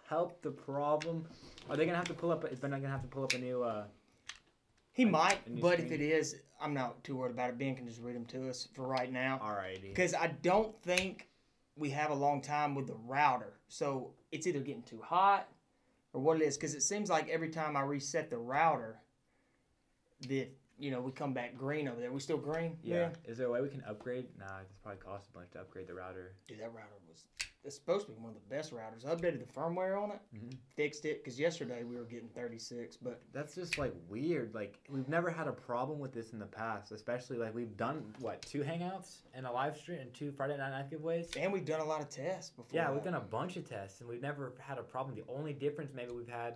Help the problem. Are they gonna have to pull up? Is Ben not gonna have to pull up a new? He might, but screen? if it is, I'm not too worried about it. Ben can just read them to us for right now. Alrighty. Because I don't think we have a long time with the router. So it's either getting too hot or what it is. Because it seems like every time I reset the router, we come back green over there. We still green? Yeah. Ben? Is there a way we can upgrade? Nah, it's probably costs a bunch to upgrade the router. Dude, that router it's supposed to be one of the best routers. I updated the firmware on it, fixed it, because yesterday we were getting 36, but... That's just, like, weird. Like, we've never had a problem with this in the past, especially, like, we've done, 2 Hangouts and a live stream and 2 Friday Night Night giveaways? And we've done a lot of tests before. Yeah, we've done a bunch of tests, and we've never had a problem. The only difference maybe we've had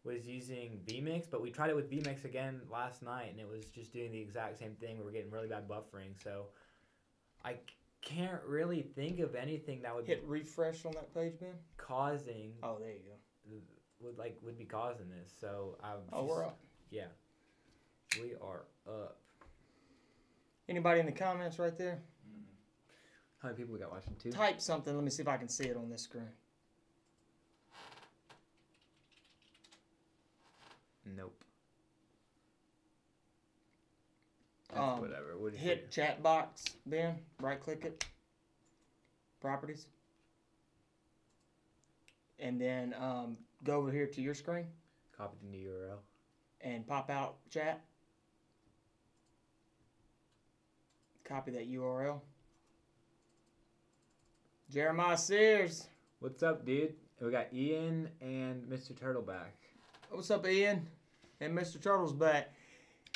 was using vMix, but we tried it with vMix again last night, and it was just doing the exact same thing. We were getting really bad buffering, so I can't really think of anything that would hit refresh on that page, Ben. Causing. Oh, there you go. Would be causing this. So we're up. Yeah, we are up. Anybody in the comments right there? How many people we got watching too? Type something. Let me see if I can see it on this screen. Nope. That's whatever. What hit chat box, Ben. Right click it. Properties. And then go over here to your screen. Copy the new URL. And pop out chat. Copy that URL. Jeremiah Sears. What's up, dude? We got Ian and Mr. Turtleback. What's up, Ian? And Mr. Turtle's back.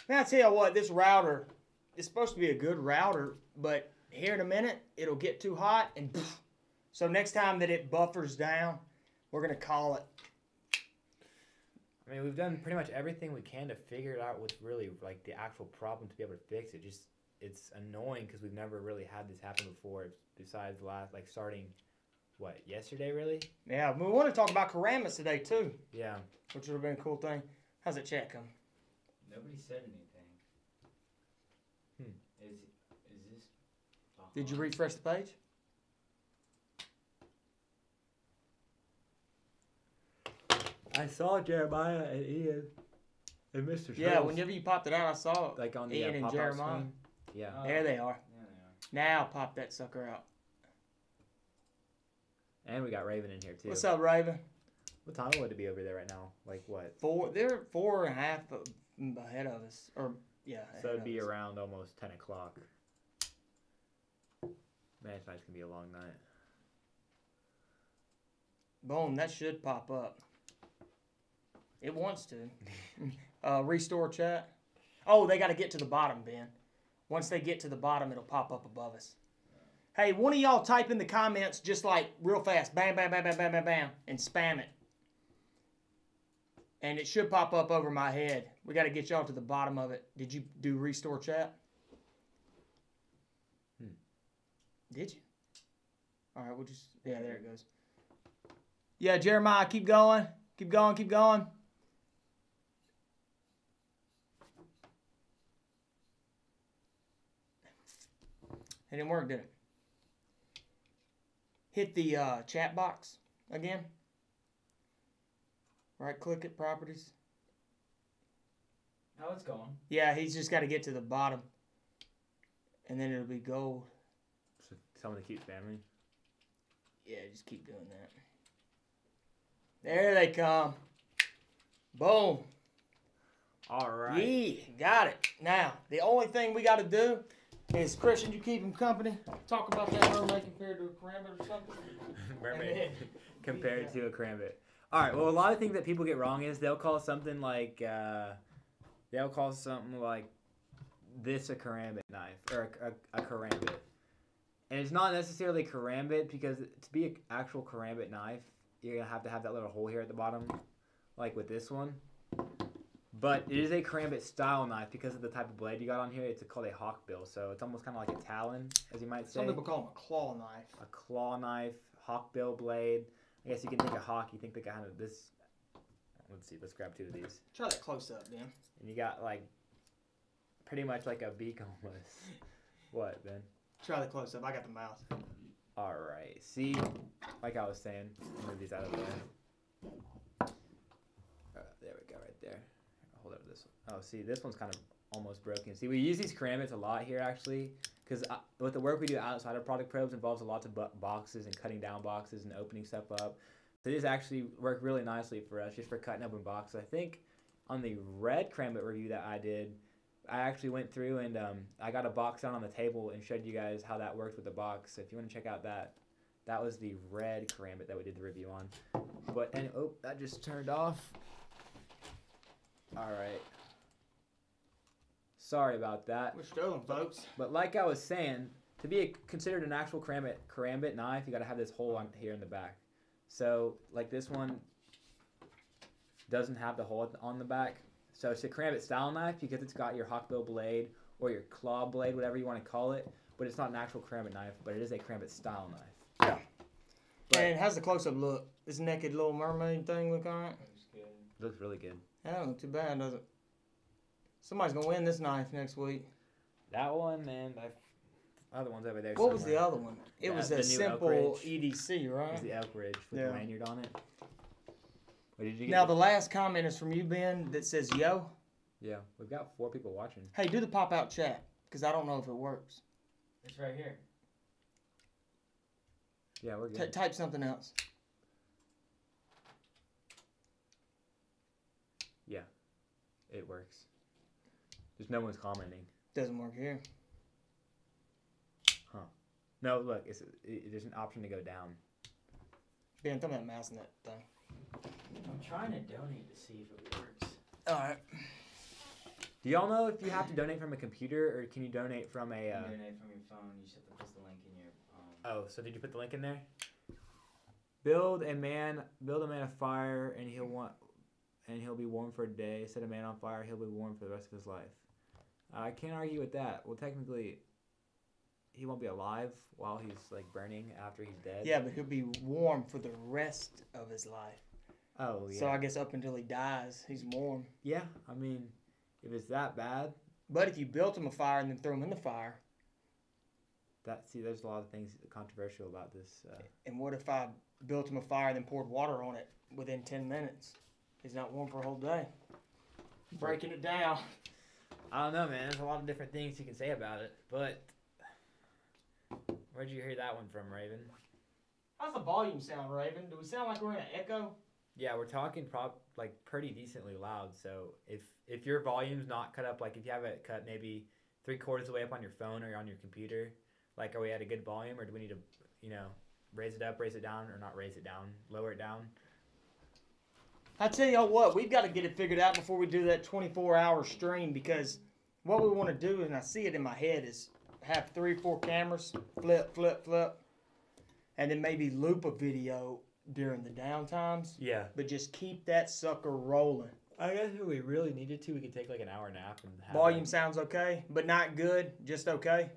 Now, I tell you what, this router is supposed to be a good router, but here in a minute, it'll get too hot, and poof. So next time that it buffers down, we're going to call it. I mean, we've done pretty much everything we can to figure out what's really, like, the actual problem to be able to fix it. Just, it's annoying because we've never really had this happen before, besides starting, yesterday, really? Yeah, we want to talk about Karamas today, too. Yeah. Which would have been a cool thing. How's that chat come? Nobody said anything. Is this... Did you refresh the page? I saw Jeremiah and Ian and Mr. Turtles. Yeah, whenever you popped it out, I saw it. Like on the Ian and Jeremiah. Screen. Yeah. There they are. Yeah, Now pop that sucker out. And we got Raven in here, too. What's up, Raven? What time would it be over there right now? Like what? They're 4.5 ahead of us. So it'd be around almost 10 o'clock. Man, tonight's going to be a long night. Boom, that should pop up. It wants to. Restore chat. Oh, they got to get to the bottom, Ben. Once they get to the bottom, it'll pop up above us. Hey, one of y'all type in the comments just like real fast. Bam, bam, bam, bam, bam, bam, bam. And spam it. And it should pop up over my head. We got to get y'all to the bottom of it. Did you do restore chat? Did you? All right, we'll just... Yeah, there it goes. Yeah, Jeremiah, keep going. Keep going, keep going. It didn't work, did it? Hit the chat box again. Right-click it, properties. Oh, it's going. Yeah, he's just got to get to the bottom. And then it'll be gold. So someone to keep spamming? Yeah, just keep doing that. There they come. Boom. All right. Yeah, got it. Now, the only thing we got to do is, Christian, you keep him company. Talk about that mermaid compared to a karambit or something. Mermaid compared to a karambit. All right. Well, a lot of things that people get wrong is they'll call something like this a karambit knife or a karambit, and it's not necessarily karambit because to be an actual karambit knife, you're gonna have to have that little hole here at the bottom, like with this one. But it is a karambit style knife because of the type of blade you got on here. It's called a hawkbill, so it's almost kind of like a talon, as you might say. Some people call them a claw knife. A claw knife, hawkbill blade. I guess you can think of hawk. You think the kind of this. Let's see. Let's grab two of these. Try that close up, Dan. And you got like pretty much like a beak almost. What, Ben? Try the close up. I got the mouth. All right. See, like I was saying, move these out of the way. There we go, right there. Hold up this one. Oh, see, this one's kind of almost broken. See, we use these karambits a lot here, actually, because with the work we do outside of product probes involves a lot of boxes and cutting down boxes and opening stuff up. So these actually work really nicely for us, just for cutting open boxes. I think on the red karambit review that I did, I actually went through and I got a box down on the table and showed you guys how that worked with the box. So if you want to check out that was the red karambit that we did the review on. But and oh, that just turned off. All right. Sorry about that. We're struggling, folks. But like I was saying, to be considered an actual karambit knife, you got to have this hole on here in the back. So like this one doesn't have the hole on the back. So it's a karambit style knife because it's got your hawkbill blade or your claw blade, whatever you want to call it. But it's not an actual karambit knife, but it is a karambit style knife. Yeah. And how's the close-up look? This naked little mermaid thing look on it? Looks good. Looks really good. That don't look too bad, does it? Somebody's going to win this knife next week. That one and other ones over there. What was the other one? It was the a new simple Elk EDC, It right? was the Elk Ridge with Yeah. the lanyard on it. What did you get? Now, the last comment is from you, Ben, that says, yo. Yeah, we've got 4 people watching. Hey, do the pop-out chat, because I don't know if it works. It's right here. Yeah, we're good. Type something else. Yeah, it works. Just no one's commenting. Doesn't work here. No, look, there's an option to go down. Ben, throw that mouse in that thing. I'm trying to donate to see if it works. All right. Do y'all know if you have to donate from a computer or can you donate from a? You can donate from your phone. You just have to put the link in your. Oh, so did you put the link in there? Build a man of fire, and he'll be warm for a day. Set a man on fire, he'll be warm for the rest of his life. I can't argue with that. Well, technically, he won't be alive while he's like burning after he's dead. Yeah, but he'll be warm for the rest of his life. Oh yeah. So I guess up until he dies, he's warm. Yeah, I mean, if it's that bad, But if you built him a fire and then threw him in the fire, there's a lot of things controversial about this. and what if I built him a fire and then poured water on it within 10 minutes? He's not warm for a whole day. Breaking it down. I don't know, man. There's a lot of different things you can say about it, but where'd you hear that one from, Raven? How's the volume sound, Raven? Do we sound like we're in an echo? Yeah, we're talking pretty decently loud. So if your volume's not cut up, like if you have it cut maybe 3/4 of the way up on your phone or on your computer, like are we at a good volume or do we need to, raise it up, raise it down, or not raise it down, lower it down? I tell y'all what, we've got to get it figured out before we do that 24-hour stream, because what we want to do, and I see it in my head, is have 3 or 4 cameras, flip, and then maybe loop a video during the downtimes, Yeah. but just keep that sucker rolling. I guess if we really needed to, we could take like an hour nap and have Volume sounds okay, but not good, just okay.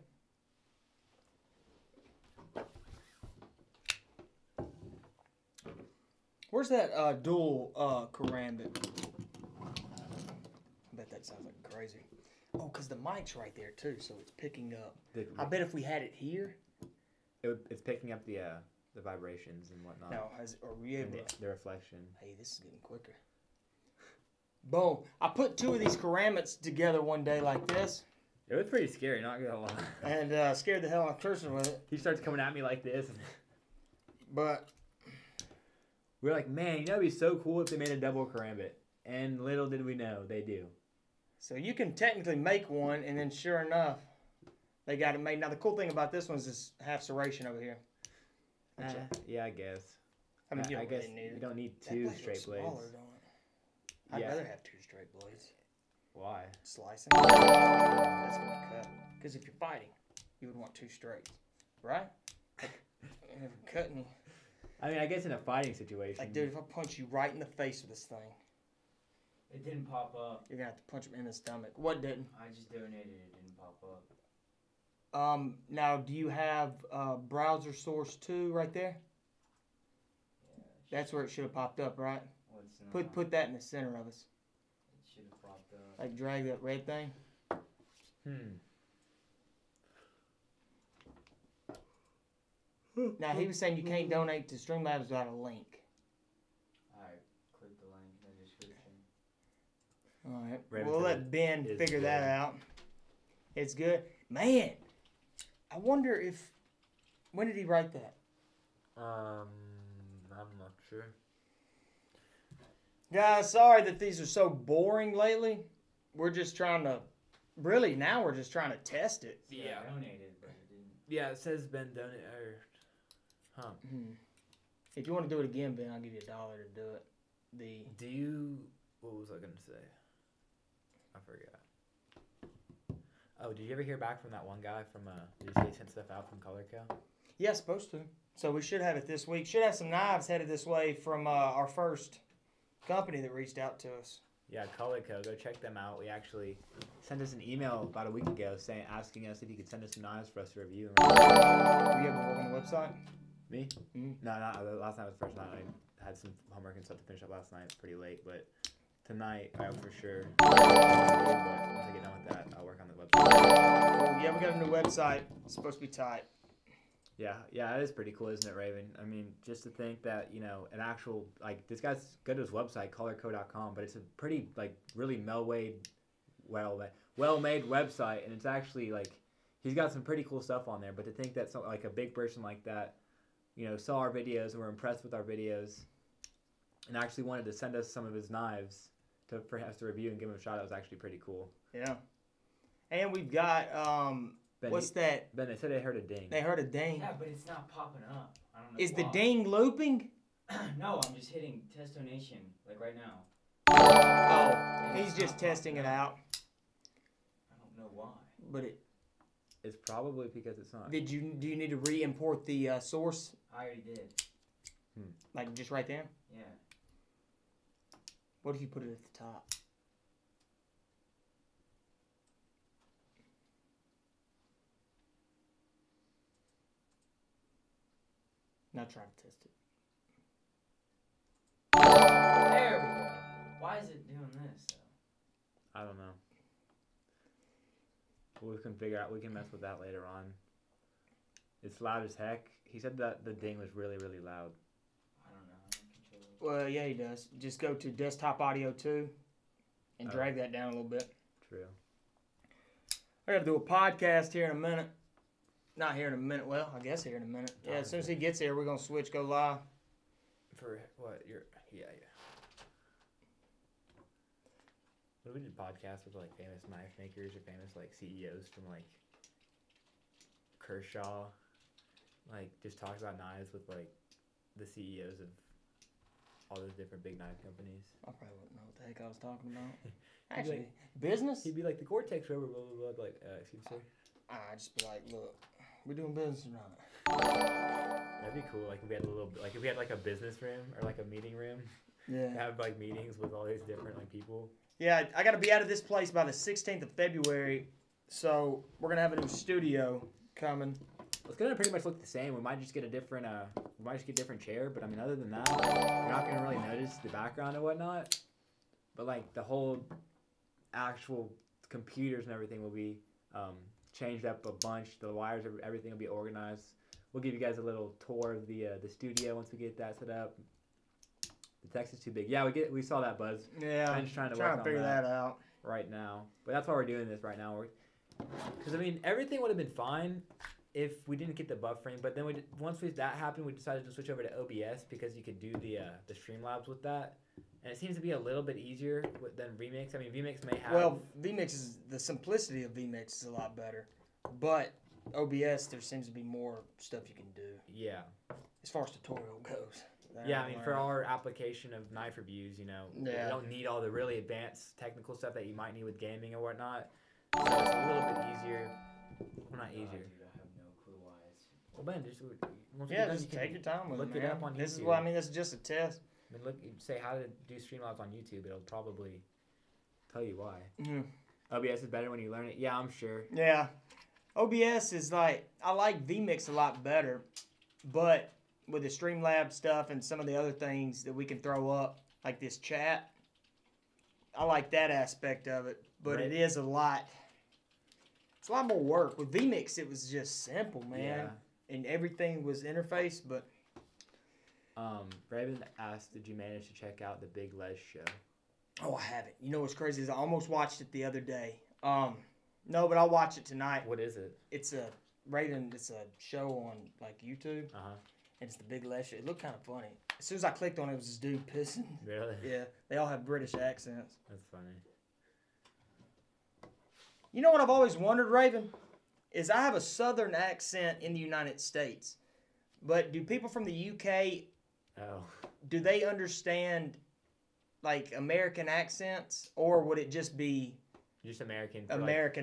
Where's that dual karambit? I bet that sounds like crazy. Oh, because the mic's right there too, so it's picking up. I bet if we had it here. It's picking up the vibrations and whatnot. Now, are we able to? The reflection. Hey, this is getting quicker. Boom. I put 2 of these karambits together one day like this. It was pretty scary, not gonna lie. And scared the hell out of Kirsten with it. He starts coming at me like this. But We're like, man, it'd be so cool if they made a double karambit. And little did we know, they do. so you can technically make one, and then sure enough, they got it made. Now the cool thing about this one is this half serration over here. Yeah, I guess. I mean, you I don't guess really need you it. don't need That 2 blade straight looks blades. smaller, don't it? I'd Yeah. rather have 2 straight blades. Why? Slicing. That's gonna cut. Because if you're fighting, you would want 2 straights, right? Like, if I'm cutting you. I mean, I guess in a fighting situation. Like, dude, if I punch you right in the face with this thing, It didn't pop up. you're gonna have to punch him in the stomach. What didn't? I just donated. It didn't pop up. Now, do you have browser source 2 right there? Yeah. That's where it should have popped up, right? Well, it's not. Put that in the center of us. It should have popped up. Like drag that red thing. Now, he was saying you can't donate to Streamlabs without a link. Alright, click the link in the description. All right. Raven We'll said let it Ben is figure that good. out. It's good. Man, I wonder if... When did he write that? I'm not sure. Guys, sorry that these are so boring lately. We're just trying to... Really, now we're just trying to test it. Yeah, I donated, but it didn't. Yeah, it says Ben donate or, If you want to do it again, Ben, I'll give you $1 to do it. Do you? What was I gonna say? I forgot. Oh, did you ever hear back from that one guy from? Did you say he sent stuff out from Color Co? Yeah, supposed to. So we should have it this week. Should have some knives headed this way from our first company that reached out to us. Yeah, Color Co. Go check them out. We actually sent us an email about a week ago asking us if you could send us some knives for us to review. Were you able to work on the website? Me? Mhm. No, not last night was the first night. I had some homework and stuff to finish up last night. It's pretty late, but tonight I will for sure. But once I get done with that, I'll work on the website. Oh, yeah, we got a new website. It's supposed to be tight. Yeah, it is pretty cool, isn't it, Raven? I mean, just to think that, you know, an actual, like, this guy's go to his website, colorco.com, but it's a pretty, like, really well-made website, and it's actually, like, he's got some pretty cool stuff on there, but to think that, like, a big person like that, you know, saw our videos and were impressed with our videos and actually wanted to send us some of his knives for us to review and give him a shot, that was actually pretty cool. Yeah. And we've got, Ben, what's that? Ben, they said they heard a ding. They heard a ding. Yeah, but it's not popping up. I don't know. Is the why. ding looping? No, I'm just hitting test donation like right now. Oh, he's It's just not testing it popping up. out. I don't know why. But It's probably because it's not. do you need to re-import the source, I already did. like just right there? Yeah. What if you put it at the top? Now try to test it. There we go. Why is it doing this though? I don't know. We can figure out. We can mess with that later on. It's loud as heck. He said that the ding was really, really loud. I don't know. I don't control it. Well, yeah, he does. Just go to desktop audio 2 and Oh. drag that down a little bit. True. I gotta do a podcast here in a minute. Not here in a minute. Well, I guess here in a minute. Yeah, as soon as he gets here, we're gonna switch, go live. For what? Yeah. What if we did podcasts with like famous knife makers or famous like CEOs from like Kershaw? Like just talk about knives with like the CEOs of all those different big knife companies. I probably wouldn't know what the heck I was talking about. He'd be Actually, business? He'd be like the Gore-Tex rubber, blah blah blah. Like, excuse me, sir. I'd just be like, look, we doing business or not? That'd be cool. Like if we had if we had like a business room or like a meeting room, Yeah. have like meetings with all these different like people. Yeah, I gotta be out of this place by the 16th of February, so we're gonna have a new studio coming. It's gonna pretty much look the same. We might just get a different chair, but I mean other than that, you're not gonna really notice the background and whatnot. But like the whole actual computers and everything will be changed up a bunch. The wires, everything will be organized. We'll give you guys a little tour of the studio once we get that set up. The text is too big. Yeah, we saw that, Buzz. Yeah, I'm just trying to work on figure that out. right now. But that's why we're doing this right now. Because I mean, everything would have been fine if we didn't get the buffering. But then once that happened, we decided to switch over to OBS because you could do the Streamlabs with that, and it seems to be a little bit easier than vMix. I mean, vMix may have. Well, the simplicity of vMix is a lot better, but OBS there seems to be more stuff you can do Yeah. as far as tutorial goes. Yeah, I mean, for our application of knife reviews, you know, Yeah. we don't need all the really advanced technical stuff that you might need with gaming or whatnot. So it's a little bit easier. Well, not easier. Dude, I have no clue why it's. Well, Ben, just once Yeah, you're done, just you can take your time with look it, it man. up on This is YouTube. what I mean. This is just a test. I mean, say how to do Streamlabs on YouTube. It'll probably tell you why. Mhm. OBS is better when you learn it. Yeah, I'm sure. Yeah, OBS is like I like vMix a lot better, but with the Streamlabs stuff and some of the other things that we can throw up, like this chat, I like that aspect of it. But Right. it is a lot. It's a lot more work. With vMix, it was just simple, man. And everything was interfaced, but... Raven asked, did you manage to check out the Big Les show? Oh, I haven't. You know what's crazy is I almost watched it the other day. No, but I'll watch it tonight. What is it? It's a show on like YouTube. Uh-huh. And it's the Big Les show. It looked kind of funny. As soon as I clicked on it, it was this dude pissing. Really? Yeah, they all have British accents. That's funny. You know what I've always wondered, Raven? Is I have a southern accent in the United States. But do people from the UK, do they understand like American accents? Or would it just be just American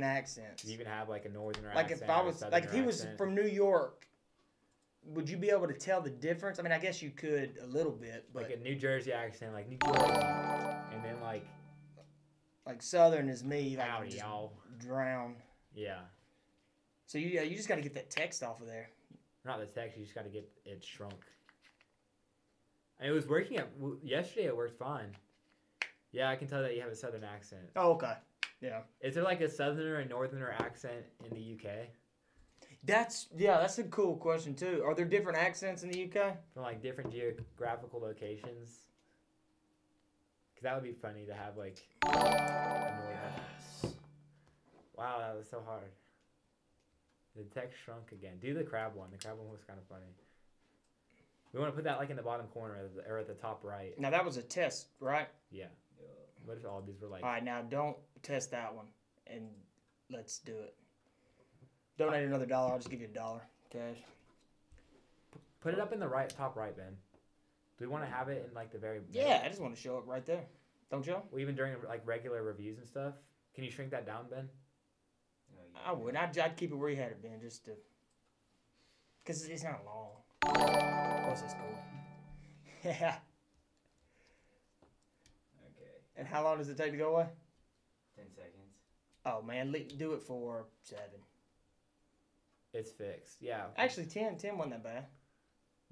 accents? Do you even have like a northerner like accent? If I was like if he was from New York, would you be able to tell the difference? I mean, I guess you could a little bit, but like a New Jersey accent, like New Jersey, and then like Southern is me, like howdy, just y'all. drown. Yeah. So you just got to get that text off of there. Not the text, you just got to get it shrunk. And it was working yesterday. It worked fine. Yeah, I can tell that you have a southern accent. Oh, okay. Yeah. Is there like a southerner and northerner accent in the UK? That's a cool question too. Are there different accents in the UK? From like different geographical locations? Because that would be funny to have like a northern. Yes. Wow, that was so hard. The text shrunk again. Do the crab one. The crab one was kind of funny. We want to put that like in the bottom corner or at the top right. Now that was a test, right? Yeah. What if all these were like... All right, now don't test that one, and let's do it. Donate another $1. I'll just give you $1 cash. Put it up in the top right, Ben. Do we want to have it in like the very... Yeah, I just want to show it right there. Don't you? Well, even during like regular reviews and stuff. Can you shrink that down, Ben? I would. I'd keep it where you had it, Ben, just to... Because it's not long. Of course it's cool. Yeah. Okay. And how long does it take to go away? 10 seconds. Oh, man, do it for 7. It's fixed. Yeah. Actually, 10 wasn't that bad.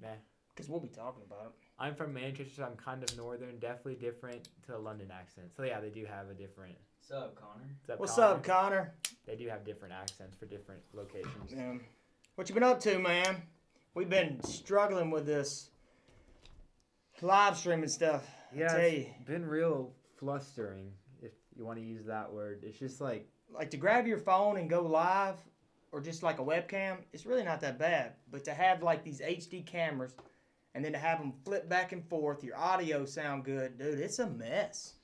Nah. Because we'll be talking about it. I'm from Manchester, so I'm kind of northern. Definitely different to a London accent. So yeah, they do have a different... What's up, Connor? What's up, Connor? They do have different accents for different locations. What you been up to, man? We've been struggling with this live streaming stuff. Yeah, it's been real flustering, if you want to use that word. It's just like to grab your phone and go live, or just like a webcam, it's really not that bad. But to have like these HD cameras, and then to have them flip back and forth, your audio sound good, dude, it's a mess.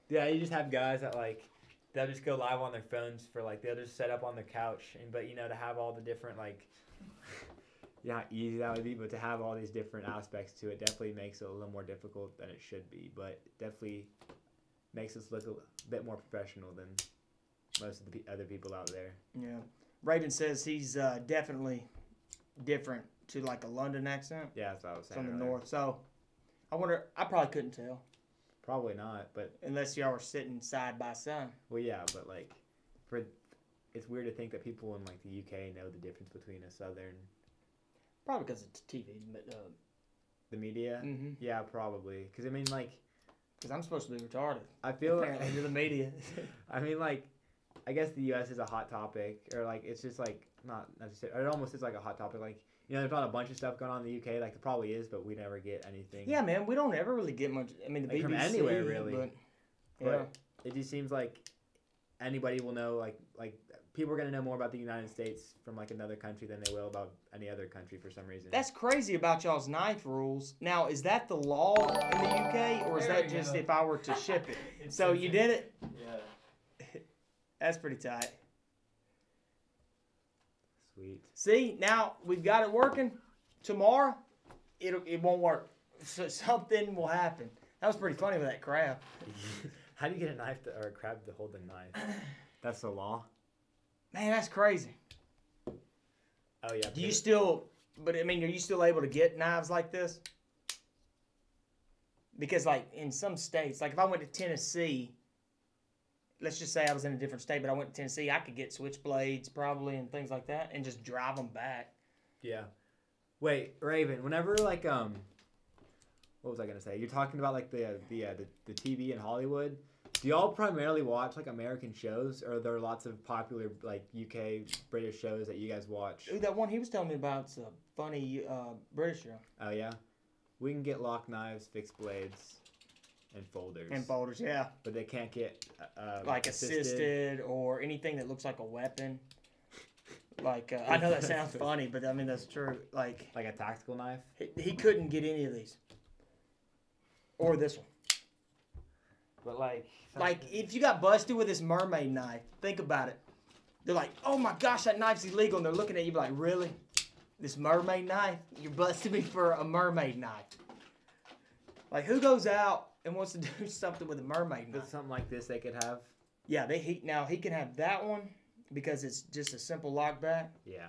Yeah, you just have guys that like, they'll just go live on their phones for like, they'll just set up on the couch, but you know, to have all the different like, yeah, how easy that would be, but to have all these different aspects to it definitely makes it a little more difficult than it should be, but definitely makes us look a bit more professional than most of the other people out there. Yeah. Raven says he's definitely different to like a London accent. Yeah, that's what I was saying. From the north. So, I wonder, I probably couldn't tell. Probably not, but... Unless y'all were sitting side by side. Well, yeah, but like, it's weird to think that people in like the UK know the difference between a southern... Probably because it's TV. The media? Mm-hmm. Yeah, probably. Because, I mean, like... Because I'm supposed to be retarded. I feel apparently like... to the media. I mean, like, I guess the U.S. is a hot topic. Or, like, it's just, like, not necessarily... It almost is, like, a hot topic. Like, you know, there's not a bunch of stuff going on in the UK. Like, there probably is, but we never get anything. Yeah, man. We don't ever really get much... I mean, the like, BBC... from anywhere, really. But, yeah. It just seems like anybody will know, like people are going to know more about the United States from, like, another country than they will about any other country for some reason. That's crazy about y'all's knife rules. Now, is that the law in the UK, or is that just if I were to ship it? So you did it? Yeah. That's pretty tight. Sweet. See, now we've got it working. Tomorrow, it won't work. So something will happen. That was pretty funny with that crab. How do you get a knife or a crab to hold a knife? That's the law. Man, that's crazy. Oh yeah. Do you still? But I mean, are you still able to get knives like this? Because like in some states, like if I went to Tennessee, let's just say I was in a different state, but I went to Tennessee, I could get switchblades probably and things like that, and just drive them back. Yeah. Wait, Raven. Whenever like what was I gonna say? You're talking about like the TV in Hollywood. Do y'all primarily watch like American shows, or are there lots of popular like UK, British shows that you guys watch? Ooh, that one he was telling me about's a funny British show. Oh yeah, we can get lock knives, fixed blades, and folders. And folders, yeah. But they can't get Like assisted or anything that looks like a weapon. Like I know that sounds funny, but I mean that's true. Like a tactical knife. he couldn't get any of these, or this one. But like if you got busted with this mermaid knife, think about it. They're like, oh my gosh, that knife's illegal, and they're looking at you like, really? This mermaid knife? You busted me for a mermaid knife? Like who goes out and wants to do something with a mermaid knife? But something like this they could have. Yeah, now he can have that one because it's just a simple lockback. Yeah.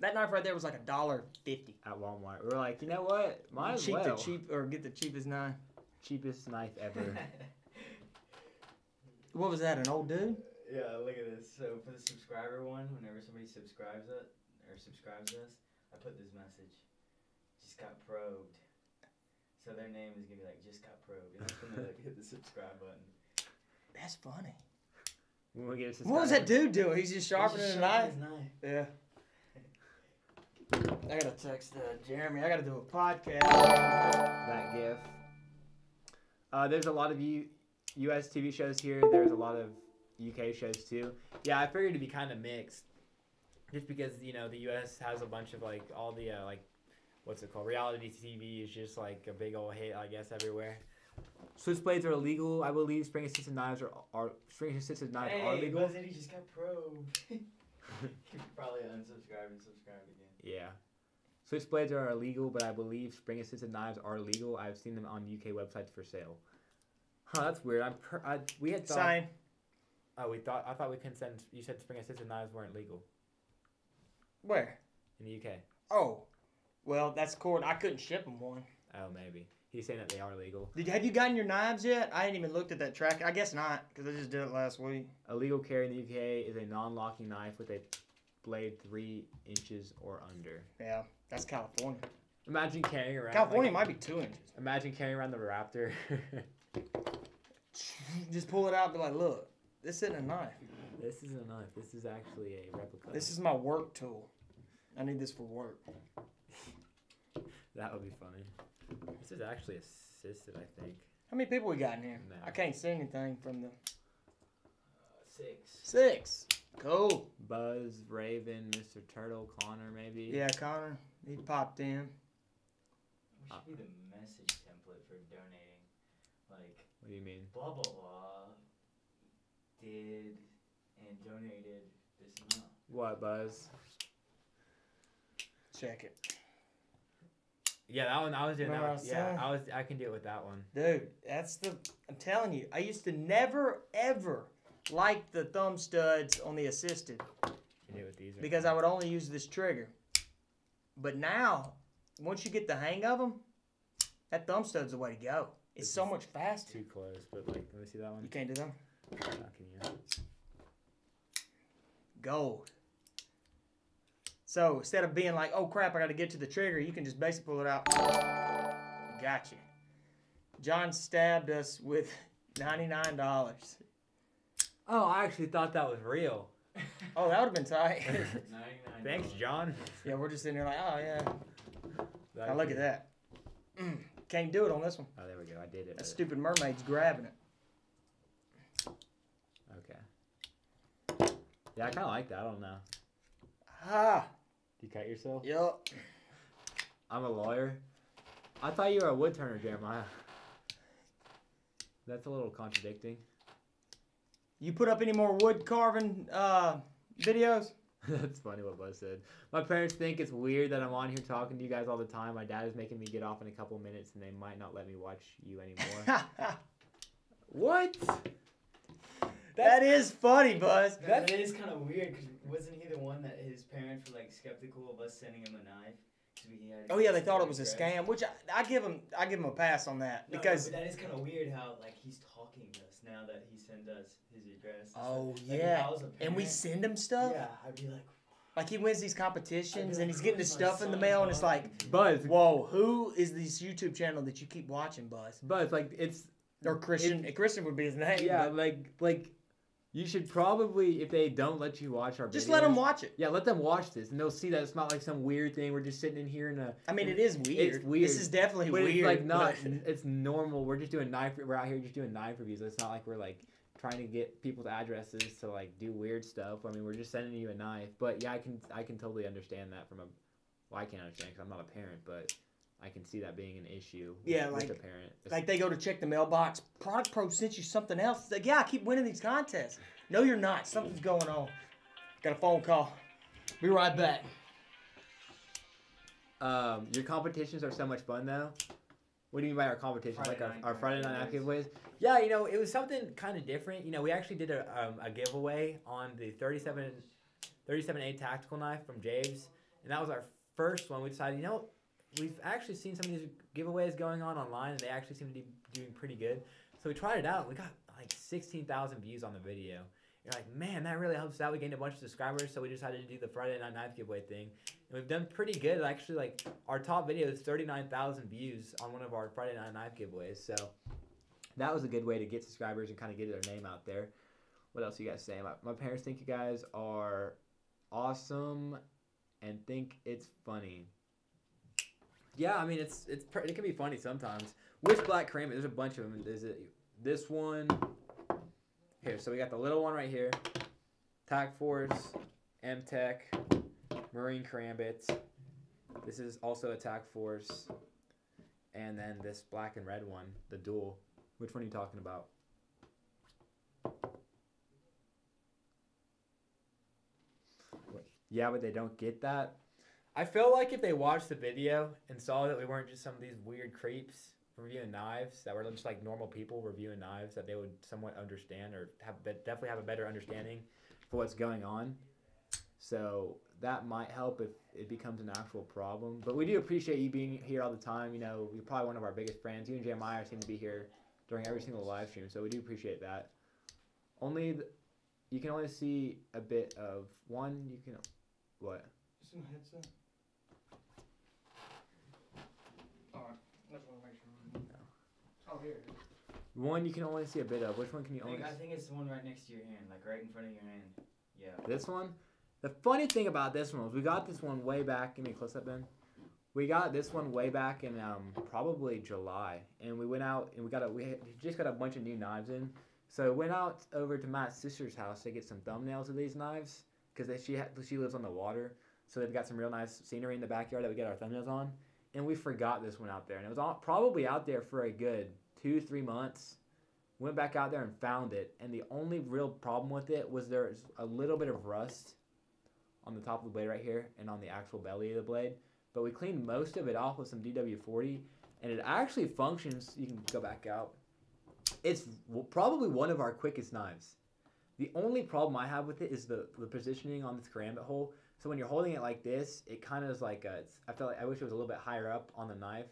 That knife right there was like $1.50. At Walmart, we were like, you know what? Might as well. Get the cheapest knife. Cheapest knife ever. What was that? An old dude? Yeah, look at this. So for the subscriber one, whenever somebody subscribes us, I put this message. Just got probed. So their name is gonna be like just got probed. And that's when they like hit the subscribe button. That's funny. When we get What was that dude doing? He's just sharpening He's a just knife. sharpening his knife. Yeah. I gotta text Jeremy. I gotta do a podcast. That gif. There's a lot of U.S. TV shows here. There's a lot of UK shows too. Yeah, I figured it'd be kind of mixed, just because the U.S. has a bunch of like all the what's it called? Reality TV is just like a big old hit, I guess, everywhere. Switchblades are illegal, I believe. Spring-assisted knives are legal. Buzz Eddie just got probed. He probably unsubscribed and subscribed again. Yeah. Switchblades are illegal, but I believe spring-assisted knives are legal. I've seen them on UK websites for sale. Huh, that's weird. We had thought. Sign. Oh, I thought we couldn't send. You said spring-assisted knives weren't legal Where? in the UK. Oh. Well, that's cool. I couldn't ship him one. Oh, maybe he's saying that they are legal. Have you gotten your knives yet? I ain't even looked at that track. I guess not, because I just did it last week. A legal carry in the UK is a non-locking knife with a blade 3 inches or under. Yeah, that's California. Imagine carrying around. California might be 2 inches. Imagine carrying around the Raptor. Just pull it out and be like, look, this isn't a knife. This isn't a knife. This is actually a replica. This is my work tool. I need this for work. That would be funny. This is actually assisted, I think. How many people we got in here? No. I can't see anything from the... 6. 6. Cool. Buzz, Raven, Mr. Turtle, Connor, maybe. Yeah, Connor. He popped in. What should be the message template for donating? Like, What do you mean? blah, blah, blah, did and donated this amount. What, Buzz? Check it. Yeah, that one I was doing. Remember That I one. was Yeah, saying? I can do it with that one. Dude, I'm telling you, I used to never, ever like the thumb studs on the assisted Can do it with these. because I would only use this trigger. But now, once you get the hang of them, that thumb stud's the way to go. It's so much faster. too close, but like, let me see that one. You can't do them. How can you? Gold. So instead of being like, oh crap, I got to get to the trigger, you can just basically pull it out. Gotcha. John stabbed us with $99. Oh, I actually thought that was real. Oh, that would have been tight. 99. Thanks, John. Yeah, we're just sitting there like, oh yeah. That Now look at that. Can't do it on this one. Oh, there we go. I did it. That stupid mermaid's grabbing it. Okay. Yeah, I kind of like that. I don't know. Ah. You cut yourself? Yup. I'm a lawyer. I thought you were a wood turner, Jeremiah. That's a little contradicting. You put up any more wood carving videos? That's funny what Buzz said. My parents think it's weird that I'm on here talking to you guys all the time. My dad is making me get off in a couple minutes, and they might not let me watch you anymore. What? That is funny, Buzz. That is kind of weird because wasn't he the one that his parents were like skeptical of us sending him a knife? Oh yeah, they thought it was a scam, which I give him a pass on that because but that is kind of weird how like he's talking to us now that he sent us his address. oh Like, if yeah, I was a and we parent, send him stuff. Yeah, I'd be like Like he wins these competitions and he's getting his "Who's my stuff in the son mail, and it's like, talking to?" Buzz, whoa, who is this YouTube channel that you keep watching, Buzz? Buzz, like it's Or Christian. Christian would be his name. Yeah, but like you should probably, if they don't let you watch our videos, just let them watch it. Yeah, let them watch this, and they'll see that it's not like some weird thing. We're just sitting in here in a. I mean, it is weird. It's weird. This is definitely But weird. it's like not. but- It's normal. We're just doing knife. We're out here just doing knife reviews. It's not like we're like trying to get people's addresses to like do weird stuff. I mean, we're just sending you a knife. But yeah, I can totally understand that from a. Well, I can't understand because I'm not a parent, but I can see that being an issue. Yeah, with like- a parent. Like they go to check the mailbox. Product Pro sent you something else. It's like, yeah, I keep winning these contests. No, you're not. Something's going on. Got a phone call. Be right back. Your competitions are so much fun though. What do you mean by our competitions? Friday Like night our Friday knife night giveaways? Yeah, you know, it was something kind of different. You know, we actually did a giveaway on the 37A tactical knife from Javes, and that was our first one. We decided, you know, we've actually seen some of these giveaways going on online, and they actually seem to be doing pretty good. So we tried it out. We got like 16,000 views on the video. You're like, man, that really helps us out. We gained a bunch of subscribers, so we decided to do the Friday Night Knife giveaway thing. And we've done pretty good. Actually, like, our top video is 39,000 views on one of our Friday Night Knife giveaways. So that was a good way to get subscribers and kind of get their name out there. What else you guys saying? My parents think you guys are awesome and think it's funny. Yeah, I mean, it can be funny sometimes. Which black ceramic? There's a bunch of them. Is it this one? Here, so we got the little one right here. Tac Force, M-Tech, Marine Karambit. This is also a Tac Force. And then this black and red one, the dual. Which one are you talking about? Yeah, but they don't get that. I feel like if they watched the video and saw that we weren't just some of these weird creeps reviewing knives, that we're just like normal people reviewing knives, that they would somewhat understand or definitely have a better understanding for what's going on. So that might help if it becomes an actual problem. But we do appreciate you being here all the time. You know, you're probably one of our biggest friends. You and Jeremiah seem to be here during every single live stream, so we do appreciate that. You can only see a bit of one. You can what? Just in the headset. Alright, I just want to make sure. Oh, here it is. One you can only see a bit of. Which one can you only? I think it's the one right next to your hand, like right in front of your hand. Yeah. This one? The funny thing about this one was we got this one way back. Give me a close up, Ben. We got this one way back in probably July, and we went out and we just got a bunch of new knives in. So we went out over to Matt's sister's house to get some thumbnails of these knives because she lives on the water, so they've got some real nice scenery in the backyard that we get our thumbnails on. And we forgot this one out there, and it was probably out there for a good 2-3 months. Went back out there and found it, and the only real problem with it was there's a little bit of rust on the top of the blade right here and on the actual belly of the blade. But we cleaned most of it off with some DW40, and it actually functions. You can go back out. It's probably one of our quickest knives. The only problem I have with it is the positioning on this karambit hole. So when you're holding it like this, it kind of is like I feel like I wish it was a little bit higher up on the knife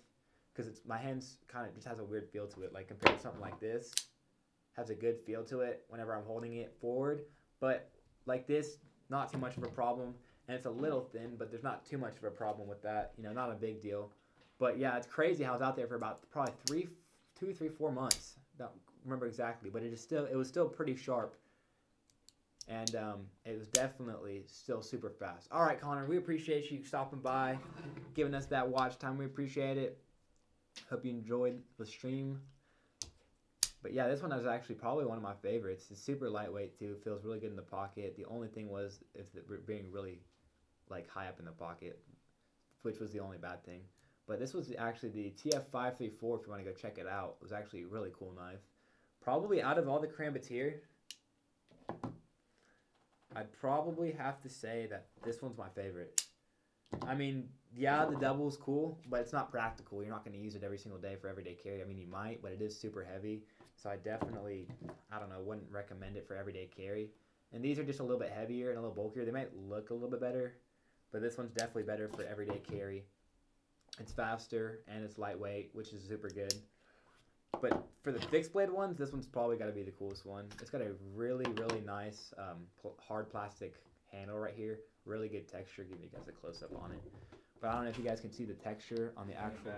because my hands kind of just has a weird feel to it. Like compared to something like this, has a good feel to it whenever I'm holding it forward. But like this, not too much of a problem. And it's a little thin, but there's not too much of a problem with that. You know, not a big deal. But yeah, it's crazy how it's out there for about probably 2, 3, 4 months. Don't remember exactly, but it was still pretty sharp. And it was definitely still super fast. All right, Connor, we appreciate you stopping by, giving us that watch time. We appreciate it. Hope you enjoyed the stream. But yeah, this one is actually probably one of my favorites. It's super lightweight too. Feels really good in the pocket. The only thing was it being really like high up in the pocket, which was the only bad thing. But this was actually the TF534. If you want to go check it out, it was actually a really cool knife. Probably out of all the karambits here, I'd probably have to say that this one's my favorite. I mean, yeah, the double's cool, but it's not practical. You're not going to use it every single day for everyday carry. I mean, you might, but it is super heavy. So I definitely, wouldn't recommend it for everyday carry. And these are just a little bit heavier and a little bulkier. They might look a little bit better, but this one's definitely better for everyday carry. It's faster and it's lightweight, which is super good. But for the fixed blade ones, this one's probably got to be the coolest one. It's got a really, really nice hard plastic handle right here. Really good texture. Give you guys a close-up on it. But I don't know if you guys can see the texture on the actual...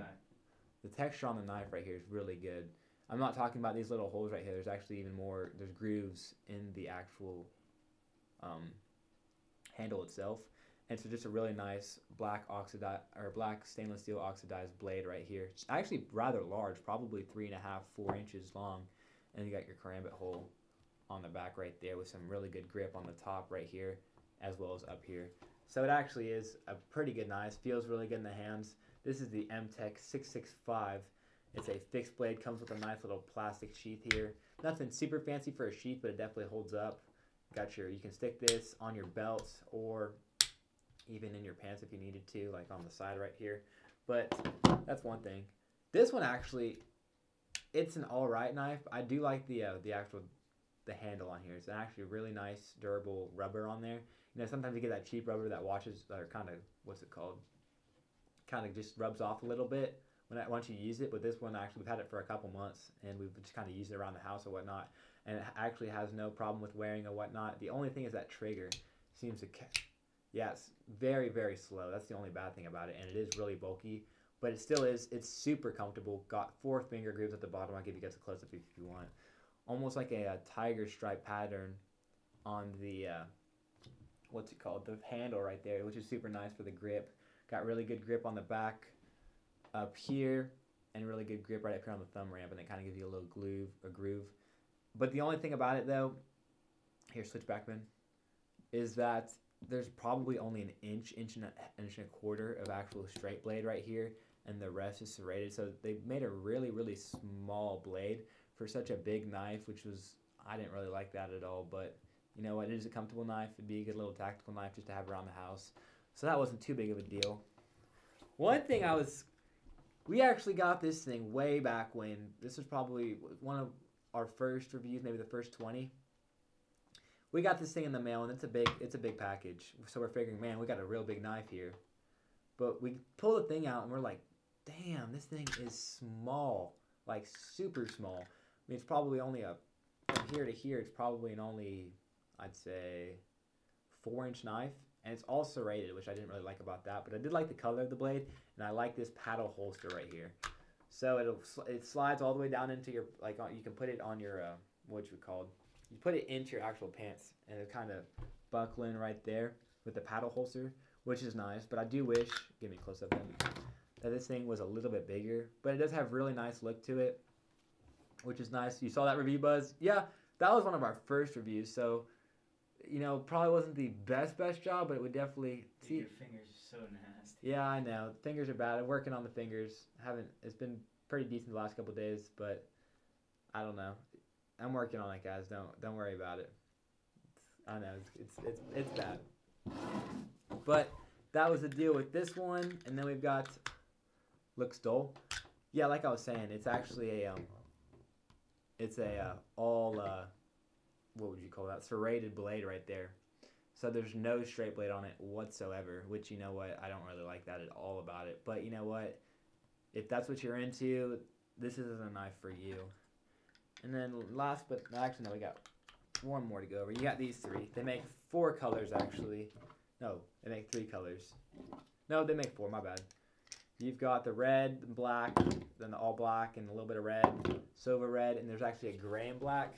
The texture on the knife right here is really good. I'm not talking about these little holes right here. There's actually even more. There's grooves in the actual handle itself. And so just a really nice black stainless steel oxidized blade right here. It's actually rather large, probably 3.5, 4 inches long. And you got your karambit hole on the back right there with some really good grip on the top right here, as well as up here. So it actually is a pretty good knife. Feels really good in the hands. This is the M-Tech 665. It's a fixed blade, comes with a nice little plastic sheath here. Nothing super fancy for a sheath, but it definitely holds up. You can stick this on your belts or even in your pants if you needed to, like on the side right here. But that's one thing. This one actually, it's an alright knife. I do like the handle on here. It's actually really nice, durable rubber on there. You know, sometimes you get that cheap rubber that washes, or kind of, what's it called? Kind of just rubs off a little bit once you use it. But this one, actually, we've had it for a couple months, and we've just kind of used it around the house or whatnot. And it actually has no problem with wearing or whatnot. The only thing is that trigger seems to, yeah, it's very, very slow. That's the only bad thing about it. And it is really bulky, but it still is. It's super comfortable. Got 4 finger grooves at the bottom. I'll give you guys a close-up if you want. Almost like a tiger stripe pattern on the, what's it called? The handle right there, which is super nice for the grip. Got really good grip on the back up here, and really good grip right up here on the thumb ramp, and it kind of gives you a little groove. But the only thing about it, though, here, switch back, Ben, is that there's probably only an inch and a quarter of actual straight blade right here, and the rest is serrated. So they made a really, really small blade for such a big knife, I didn't really like that at all. But you know what? It is a comfortable knife. It'd be a good little tactical knife just to have around the house. So that wasn't too big of a deal. One thing we actually got this thing way back when. This was probably one of our first reviews, maybe the first 20. We got this thing in the mail, and it's a big package. So we're figuring, man, we got a real big knife here. But we pull the thing out, and we're like, damn, this thing is small, like super small. I mean, it's probably only from here to here, it's probably an only, I'd say, 4-inch knife. And it's all serrated, which I didn't really like about that. But I did like the color of the blade, and I like this paddle holster right here. So it slides all the way down into your, you can put it on your, you put it into your actual pants, and it kind of buckle in right there with the paddle holster, which is nice. But I do wish, give me a close up then, that this thing was a little bit bigger. But it does have really nice look to it, which is nice. You saw that review, Buzz? Yeah, that was one of our first reviews. So, you know, probably wasn't the best job, but it would definitely. Dude, your fingers are so nasty. Yeah, I know. Fingers are bad. I'm working on the fingers. It's been pretty decent the last couple of days, but I don't know. I'm working on it, guys. Don't worry about it. I know it's bad. But that was the deal with this one, and then we've got looks dull. Yeah, like I was saying, it's actually all what would you call that? Serrated blade right there. So there's no straight blade on it whatsoever, which, you know what, I don't really like that at all about it. But you know what? If that's what you're into, this isn't a knife for you. And then last, but actually no, we got one more to go over. You got these 3. They make 4 colors actually. No, they make 3 colors. No, they make 4, my bad. You've got the red, the black, then the all black, and a little bit of red, silver red, and there's actually a gray and black.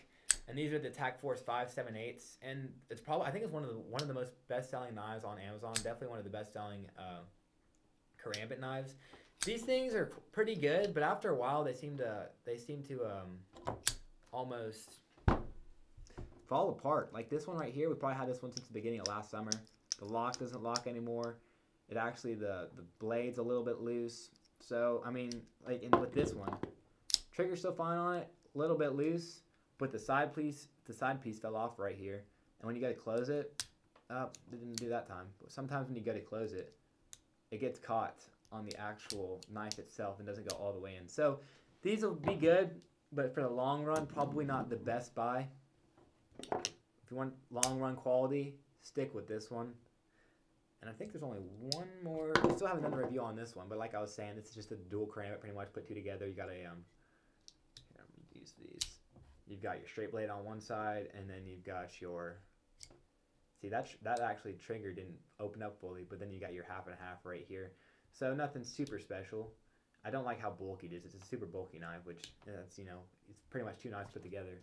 And these are the Tac Force 5.7/8, and it's probably, I think it's one of the most best-selling knives on Amazon. Definitely one of the best-selling karambit knives. These things are pretty good, but after a while they seem to almost fall apart. Like this one right here, we probably had this one since the beginning of last summer. The lock doesn't lock anymore. It actually, the blade's a little bit loose. So I mean, with this one, trigger's still fine on it, a little bit loose. But the side piece fell off right here. And when you go to close it, it didn't do that time. But sometimes when you go to close it, it gets caught on the actual knife itself and doesn't go all the way in. So these will be good, but for the long run, probably not the best buy. If you want long run quality, stick with this one. And I think there's only one more. We still haven't done a review on this one, but like I was saying, it's just a dual karambit, pretty much put 2 together. You got a use these. You've got your straight blade on one side, and then you've got your, see that actually trigger didn't open up fully, but then you got your half and half right here. So nothing super special. I don't like how bulky it is. It's a super bulky knife, which that's it's pretty much two knives put together.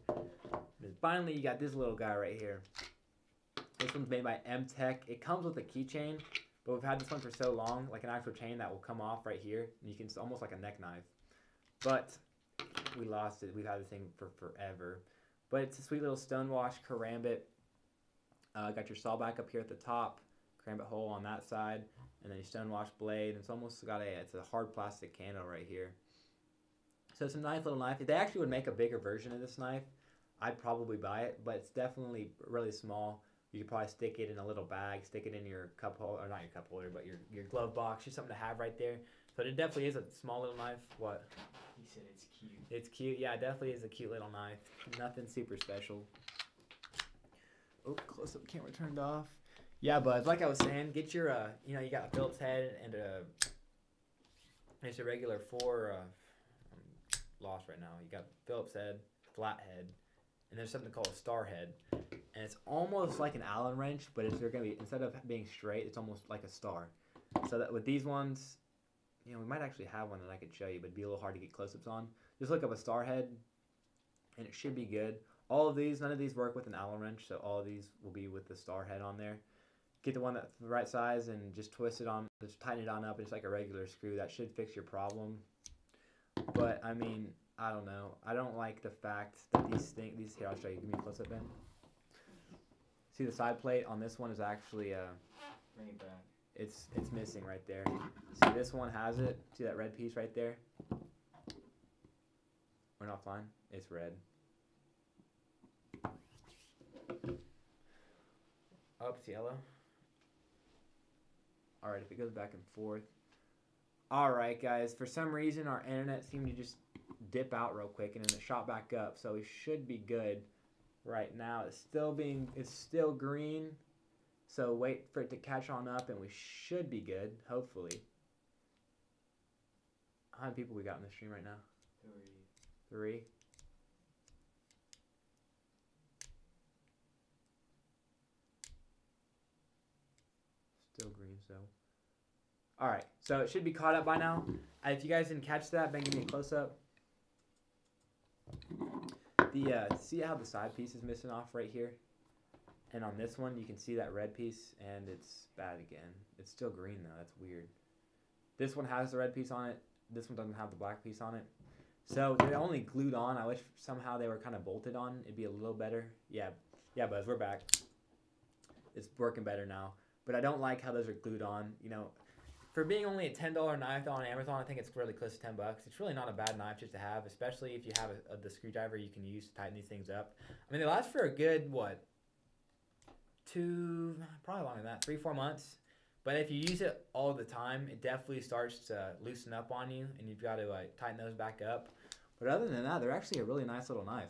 And finally, you got this little guy right here. This one's made by M-Tech. It comes with a keychain, but we've had this one for so long, like an actual chain that will come off right here. And it's almost like a neck knife. But we lost it. We've had this thing for forever. But it's a sweet little stonewash karambit. Got your saw back up here at the top, karambit hole on that side, and then your stonewash blade. It's almost got it's a hard plastic handle right here. So it's a nice little knife. If they actually would make a bigger version of this knife, I'd probably buy it, but it's definitely really small. You could probably stick it in a little bag, stick it in your cup holder, or not your cup holder, but your glove box, just something to have right there. So it definitely is a small little knife. What? He said it's cute. It's cute. Yeah, it definitely is a cute little knife. Nothing super special. Oh, close-up camera turned off. Yeah, but like I was saying, get your, you got a Phillips head and it's a regular I'm lost right now. You got Phillips head, flat head, and there's something called a star head. And it's almost like an Allen wrench, but they're going to be, instead of being straight, it's almost like a star. So that with these ones, we might actually have one that I could show you, but it'd be a little hard to get close-ups on. Just look up a star head, and it should be good. All of these, none of these work with an Allen wrench, so all of these will be with the star head on there. Get the one that's the right size and just twist it on, just tighten it on up. It's like a regular screw. That should fix your problem. But, I mean, I don't know. I don't like the fact that here, I'll show you. Give me a close-up, Ben. See the side plate on this one is actually, Bring it back. it's missing right there. See, this one has it. See that red piece right there? We're not fine. It's red. Oh, it's yellow. Alright, if it goes back and forth. Alright, guys. For some reason, our internet seemed to just dip out real quick, and then it shot back up. So we should be good right now. It's still green. So wait for it to catch on up, and we should be good, hopefully. How many people we got in the stream right now? 3. Still green, so. Alright, so it should be caught up by now. If you guys didn't catch that, Ben, give me a close-up. See how the side piece is missing off right here? And on this one, you can see that red piece, and it's bad again. It's still green, though. That's weird. This one has the red piece on it. This one doesn't have the black piece on it. So they're only glued on. I wish somehow they were kind of bolted on. It'd be a little better. Yeah, Buzz, we're back. It's working better now. But I don't like how those are glued on. For being only a $10 knife on Amazon, I think it's really close to $10. It's really not a bad knife just to have, especially if you have the screwdriver you can use to tighten these things up. I mean, they last for a good, probably longer than that, 3-4 months. But if you use it all the time, it definitely starts to loosen up on you, and you've got to tighten those back up. But other than that, they're actually a really nice little knife.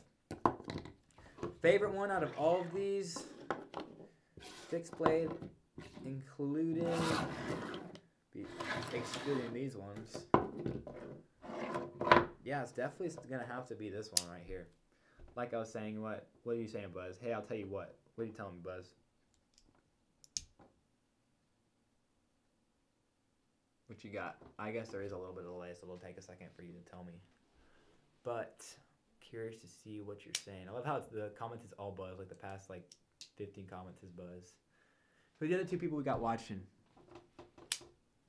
Favorite one out of all of these, fixed blade, excluding these ones. Yeah, it's definitely going to have to be this one right here. Like I was saying, what are you saying, Buzz? Hey, I'll tell you what. What are you telling me, Buzz? What you got? I guess there is a little bit of delay, so it'll take a second for you to tell me. But curious to see what you're saying. I love how the comments is all Buzz. Like the past 15 comments is Buzz. Who are the other 2 people we got watching?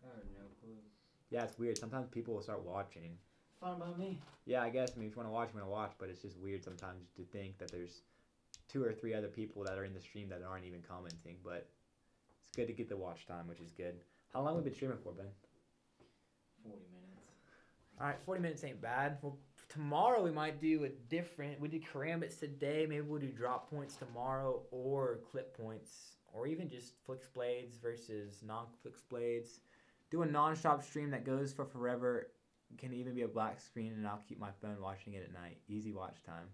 I have no clue. Yeah, it's weird. Sometimes people will start watching. Fine by me. Yeah, I guess. I mean, if you want to watch, you want to watch. But it's just weird sometimes to think that there's 2 or 3 other people that are in the stream that aren't even commenting. But it's good to get the watch time, which is good. How long have we been streaming for, Ben? 40 minutes. All right, 40 minutes ain't bad. Well, tomorrow we might do we did karambits today. Maybe we'll do drop points tomorrow or clip points or even just flex blades versus non-flex blades. Do a non-stop stream that goes for forever. Can even be a black screen, and I'll keep my phone watching it at night. Easy watch time.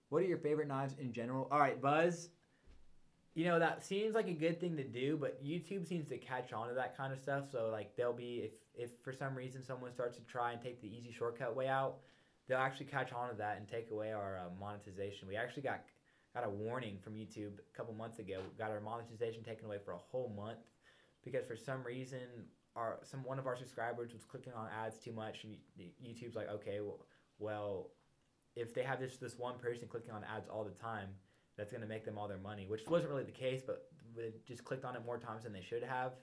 What are your favorite knives in general? All right, Buzz. That seems like a good thing to do, but YouTube seems to catch on to that kind of stuff. So, they'll be, if for some reason someone starts to try and take the easy shortcut way out, they'll actually catch on to that and take away our monetization. We actually got a warning from YouTube a couple months ago. We got our monetization taken away for a whole month because for some reason one of our subscribers was clicking on ads too much, and YouTube's like, okay, well, if they have this one person clicking on ads all the time, that's gonna make them all their money, which wasn't really the case, but they just clicked on it more times than they should have.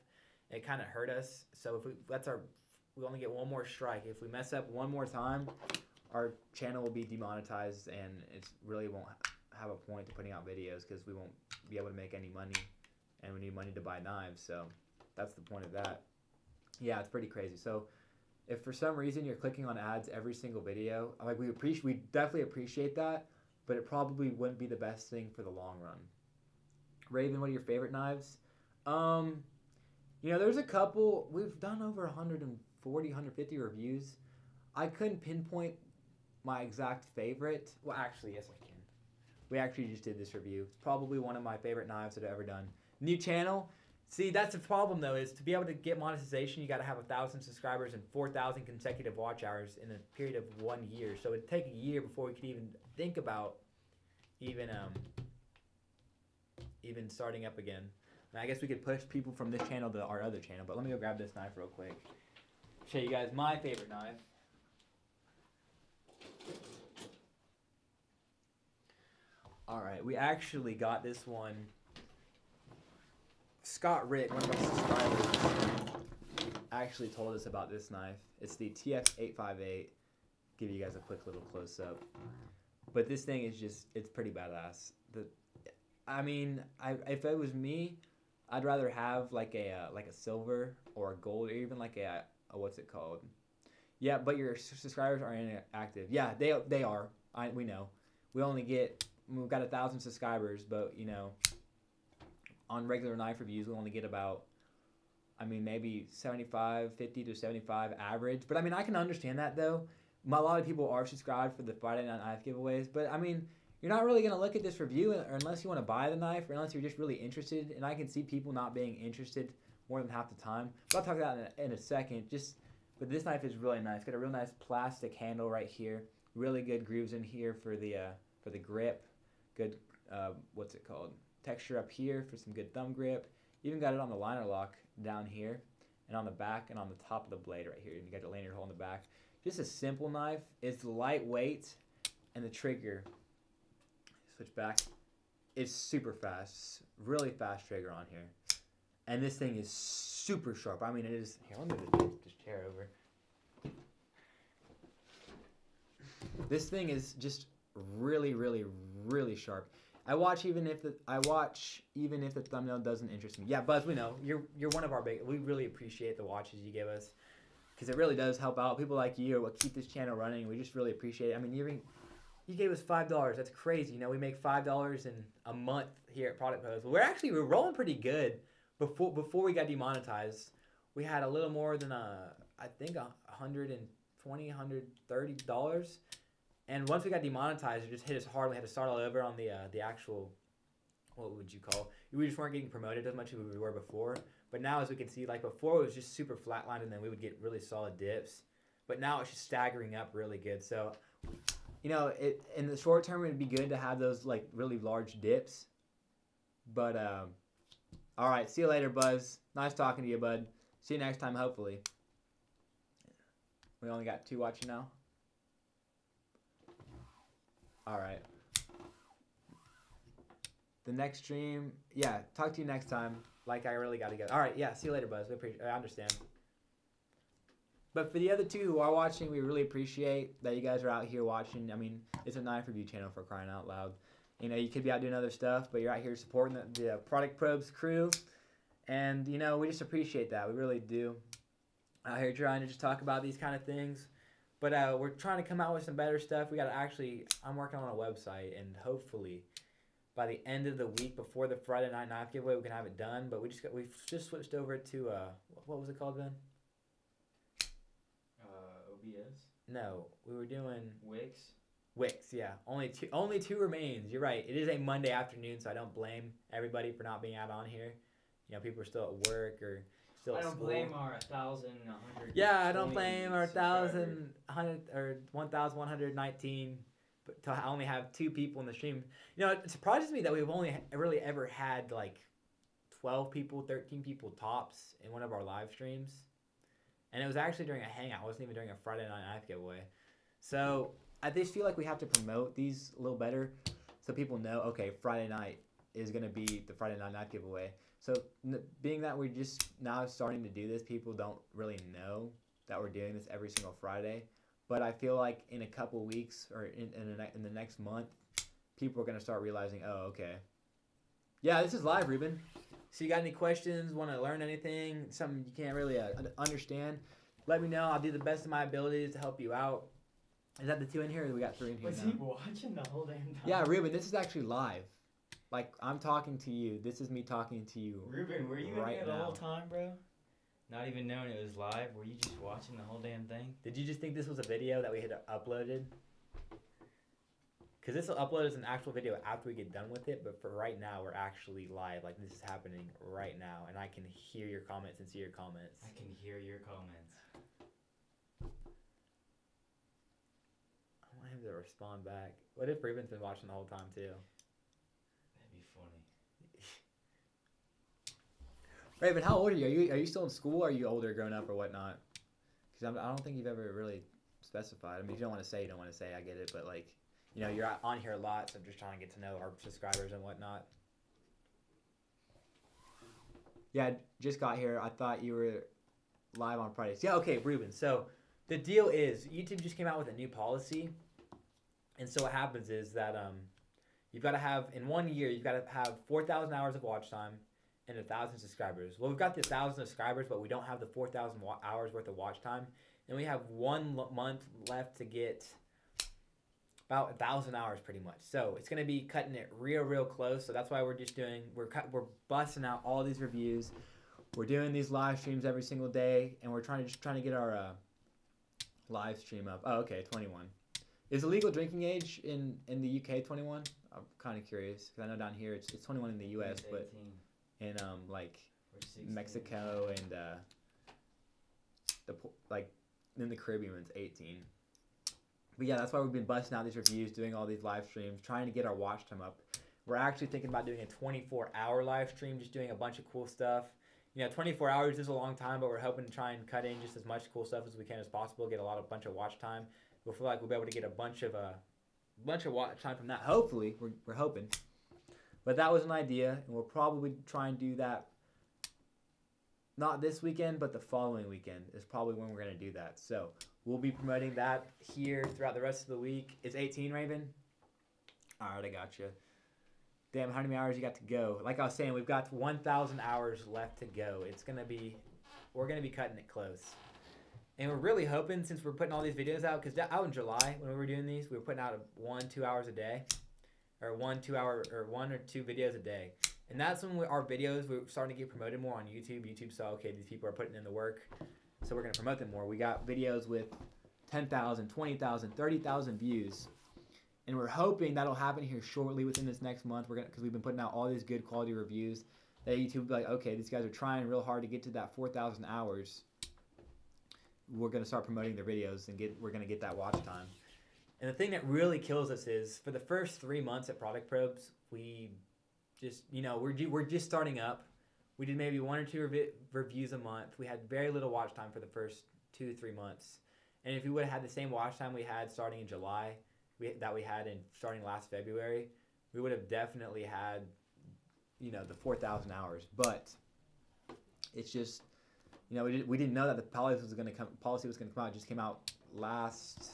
It kind of hurt us. So if we only get one more strike. If we mess up one more time, our channel will be demonetized, and it really won't have a point to putting out videos because we won't be able to make any money, and we need money to buy knives. So that's the point of that. Yeah, it's pretty crazy. So if for some reason you're clicking on ads every single video, like we definitely appreciate that, but it probably wouldn't be the best thing for the long run. Raven, what are your favorite knives? There's a couple. We've done over 140, 150 reviews. I couldn't pinpoint my exact favorite. Well, actually, yes, I can. We actually just did this review. It's probably one of my favorite knives that I've ever done. New channel. See, that's the problem, though, is to be able to get monetization, you got to have 1,000 subscribers and 4,000 consecutive watch hours in a period of 1 year. So it'd take a year before we could even think about even starting up again. And I guess we could push people from this channel to our other channel, but let me go grab this knife real quick. Show you guys my favorite knife. All right, we actually got this one. Scott Rick, one of our subscribers, actually told us about this knife. It's the TF858. Give you guys a quick little close up. But this thing is it's pretty badass. If it was me, I'd rather have like a silver or a gold, or even like a what's it called? Yeah, but your subscribers are inactive. Yeah, they are. We know. We've got 1,000 subscribers, but on regular knife reviews, we only get about, maybe 50 to 75 average. But I can understand that though. A lot of people are subscribed for the Friday Night Knife giveaways, but you're not really going to look at this review unless you want to buy the knife or unless you're just really interested. And I can see people not being interested more than half the time. But I'll talk about that in a second. But this knife is really nice. Got a real nice plastic handle right here. Really good grooves in here for the grip. Good, texture up here for some good thumb grip. Even got it on the liner lock down here and on the back and on the top of the blade right here. And you got the lanyard hole in the back. Just a simple knife. It's lightweight, and the trigger, switch back, it's super fast. Really fast trigger on here. And this thing is super sharp. It is. Here, let me move this chair over. This thing is just really, really, really sharp. I watch even if the thumbnail doesn't interest me. Yeah, Buzz, we know you're one of our big. We really appreciate the watches you give us, because it really does help out. People like you are what keep this channel running. We just really appreciate it. You gave us $5. That's crazy. We make $5 in a month here at Product Pose. We're rolling pretty good. Before we got demonetized, we had a little more than I think $120, $130. And once we got demonetized, it just hit us hard. We had to start all over on the actual, what would you call? We just weren't getting promoted as much as we were before. But now, as we can see, like before, it was just super flatlined, and then we would get really solid dips. But now it's just staggering up really good. So, in the short term, it'd be good to have those like really large dips. But all right, see you later, Buzz. Nice talking to you, bud. See you next time, hopefully. We only got 2 watching now. All right. The next stream, yeah, talk to you next time. Like, I really got to go. All right, yeah, see you later, Buzz. I understand. But for the other 2 who are watching, we really appreciate that you guys are out here watching. It's a knife review channel, for crying out loud. You could be out doing other stuff, but you're out here supporting the Product Probes crew. And, we just appreciate that. We really do. Out here trying to just talk about these kind of things. But we're trying to come out with some better stuff. I'm working on a website, and hopefully by the end of the week before the Friday Night Knife giveaway, we can have it done. But we've just switched over to, what was it called, Ben? OBS? No, we were doing Wix? Wix, yeah. Only two remains. You're right. It is a Monday afternoon, so I don't blame everybody for not being out on here. People are still at work or still at school. I don't blame our 1,100. Yeah, I don't blame our 1,119, but to only have 2 people in the stream. It surprises me that we've only really ever had like 12 people, 13 people tops in one of our live streams. And it was actually during a hangout. It wasn't even during a Friday Night Knife giveaway. So I just feel like we have to promote these a little better so people know, okay, Friday night is going to be the Friday Night Knife giveaway. So being that we're just now starting to do this, people don't really know that we're doing this every single Friday. But I feel like in a couple weeks or in the next month, people are going to start realizing, oh, okay. Yeah, this is live, Ruben. So you got any questions, want to learn anything, something you can't really understand, let me know. I'll do the best of my abilities to help you out. Is that the 2 in here, or we got 3 in here Was now? he watching the whole damn time? Yeah, Ruben, this is actually live. Like, I'm talking to you. This is me talking to you. Ruben, were you in right here the now. whole time, bro? Not even knowing it was live? Were you just watching the whole damn thing? Did you just think this was a video that we had uploaded? Because this will upload as an actual video after we get done with it, but for right now, we're actually live. Like, this is happening right now, and I can hear your comments and see your comments. I can hear your comments. I want him to respond back. What if Ruben's been watching the whole time, too? That'd be funny. Raven, how old are you? Are you still in school, or are you older, grown up, or whatnot? Because I don't think you've ever really specified. I mean, if you don't want to say, you don't want to say. I get it, but like, you know, you're on here a lot, so I'm just trying to get to know our subscribers and whatnot. Yeah, I just got here. I thought you were live on Fridays. Yeah, okay, Ruben. So the deal is, YouTube just came out with a new policy, and so what happens is that you've got to have in 1 year, you've got to have 4,000 hours of watch time and 1,000 subscribers. Well, we've got the 1,000 subscribers, but we don't have the 4,000 hours worth of watch time, and we have 1 month left to get about 1,000 hours pretty much. So it's going to be cutting it real close. So that's why we're just doing, we're busting out all these reviews. We're doing these live streams every single day, and we're trying to get our live stream up. Oh, okay, 21. Is the legal drinking age in the UK 21? I'm kind of curious because I know down here it's 21 in the US, It's but 18. in like Or 16. Mexico and in the Caribbean it's 18. But yeah, that's why we've been busting out these reviews, doing all these live streams, trying to get our watch time up. We're actually thinking about doing a 24-hour live stream, just doing a bunch of cool stuff. You know, 24 hours is a long time, but we're hoping to try and cut in just as much cool stuff as we can as possible, get a bunch of watch time. We feel like we'll be able to get a bunch of watch time from that. Hopefully, we're hoping. But that was an idea, and we'll probably try and do that. Not this weekend, but the following weekend is probably when we're going to do that. So we'll be promoting that here throughout the rest of the week. It's 18, Raven? All right, I got you. Damn, how many hours you got to go? Like I was saying, we've got 1,000 hours left to go. We're going to be cutting it close. And we're really hoping, since we're putting all these videos out, because out in July, when we were doing these, we were putting out 1-2 hours a day. Or 1 or 2 videos a day. And that's when our videos were starting to get promoted more on YouTube. YouTube saw, okay, these people are putting in the work, so we're going to promote them more. We got videos with 10,000, 20,000, 30,000 views. And we're hoping that'll happen here shortly within this next month. Because we've been putting out all these good quality reviews. That YouTube will be like, okay, these guys are trying real hard to get to that 4,000 hours. We're going to start promoting their videos and we're going to get that watch time. And the thing that really kills us is for the first 3 months at Product Probes, we just, you know, we're just starting up. We did maybe 1 or 2 reviews a month. We had very little watch time for the first 2 to 3 months. And if we would have had the same watch time we had starting in July, that we had starting last February, we would have definitely had, you know, the 4,000 hours. But it's just, you know, we didn't know that the policy was going to come out. It just came out last